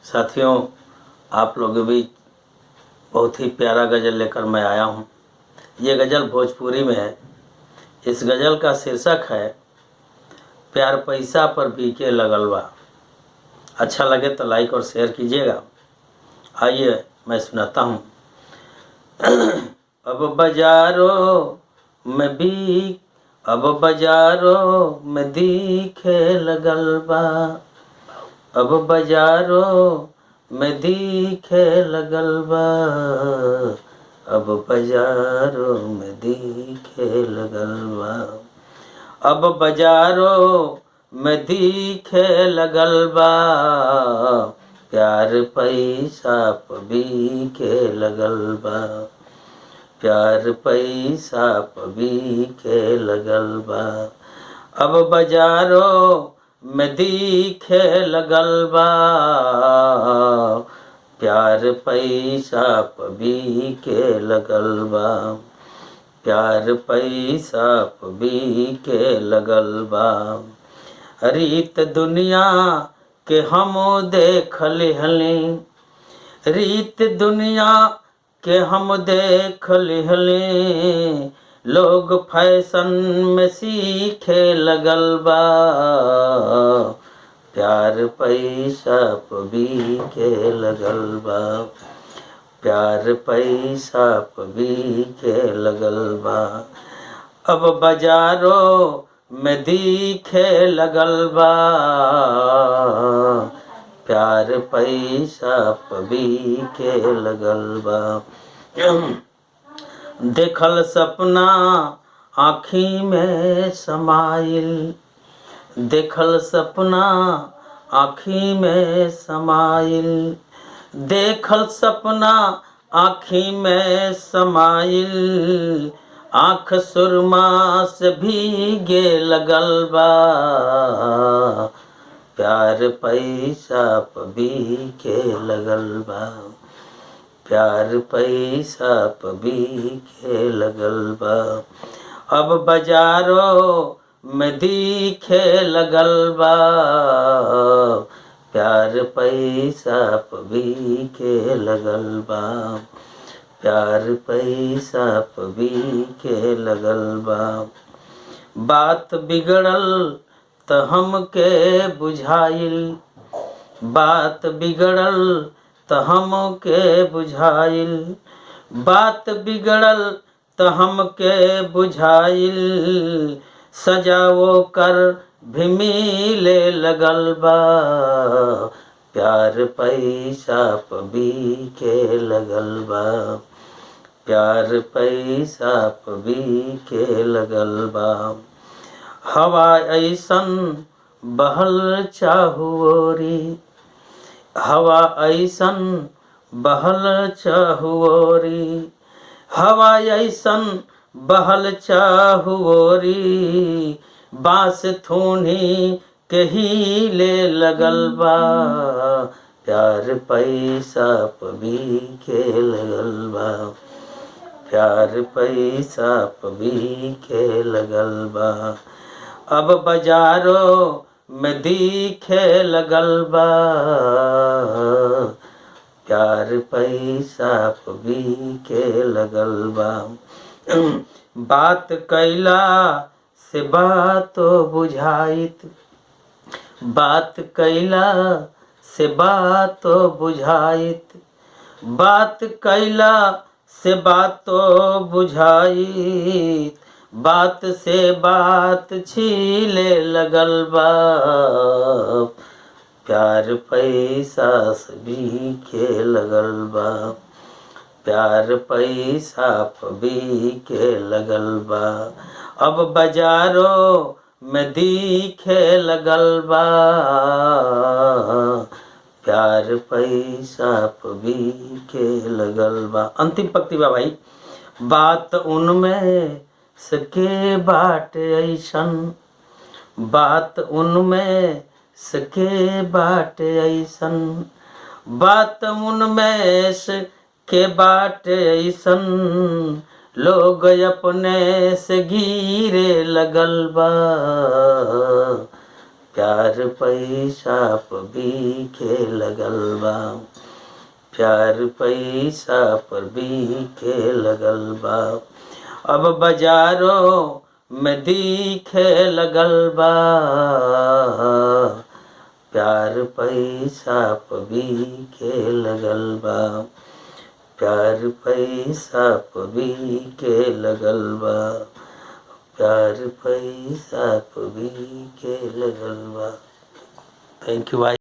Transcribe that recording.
साथियों, आप लोगों के बीच बहुत ही प्यारा गज़ल लेकर मैं आया हूँ। ये गज़ल भोजपुरी में है। इस गज़ल का शीर्षक है प्यार पैसा पर बीके लगल बा। अच्छा लगे तो लाइक और शेयर कीजिएगा। आइए मैं सुनाता हूँ। अब बाजारों में दिखे लगल बा। अब बाजारों में दिखे लगल बा। अब बाजारों में दिखे लगल बा। अब बाजारों में दिखे लगल बा। प्यार पैसा पर बिके लगल बा। प्यार पैसा पर बिके लगल बा। अब बाजारों में दिखे लगल बा। प्यार पैसा पर बिके लगल बा। प्यार पैसा पर बिके लगल बा। रीत दुनिया के हम देख लिहली। रीत दुनिया के हम देख लिहली। लोग फैशन में सीखे लगल बा। प्यार पैसा पर बिके लगल बा। प्यार पैसा पर बिके लगल बा। अब बाजारों में दिखे लगल बा। प्यार पैसा पर बिके लगल बा। देखल सपना आँखी में समाइल। देखल सपना आँखी में समाइल। देखल सपना आँखी में समाइल। आँख सुरमा से भीगे लगल बा। प्यार पैसा पर बिके लगल बा। प्यार पैसा पर बिके लगल बा। अब बाजारों में दिखे लगल बा। प्यार पैसा पर बिके लगल बा। प्यार पैसा पर बिके लगल बा। बात बिगड़ल त हमके बुझाइल। बात बिगड़ल त हमके बुझाइल। बात बिगड़ल त हमके बुझाइल। सजाओ कर भी मिले लगल बा। प्यार पैसा पर बिके लगल बा। प्यार पैसा पर बिके लगल बा। हवा ऐसन बहल चाहुओरी। हवा ऐसन बहल चाहुओरी। हवा ऐसन बहल चाहुओरी। बांस थूनी के हिले लगल बा। प्यार पैसा पर बिके लगल बा। प्यार पैसा पर बिके लगल बा। अब बाजारों में दिखे लगल बा। प्यार पैसा पर बिके लगल बा। बात कैला से बातो बुझाइत। बात कैला से बातो बुझाइत। बात कैला से बातो बुझाइत। बात से बात छीले लगल बा। प्यार पैसा से बिके लगल बा। प्यार पैसा पर बिके लगल बा। अब बाजारों में दिखे लगल बा। प्यार पैसा पर बिके लगल बा। अंतिम पंक्ति बा भाई। बात उनमें सके बाट ऐसन। बात उनमें सके बाट ऐसन। बात उनमें सके बाट ऐसन। लोग अपने से गिरे लगल बा। प्यार पैसा पर बीखे लगल बा, प्यार पैसा पर बीखे लगल बा। अब बाजारों में दिखे लगल बा, प्यार पैसा पर बीखे लगल बा, प्यार पैसा पर बीखे लगल बा, प्यार पैसा पर बीखे लगल बा। थैंक यू भाई।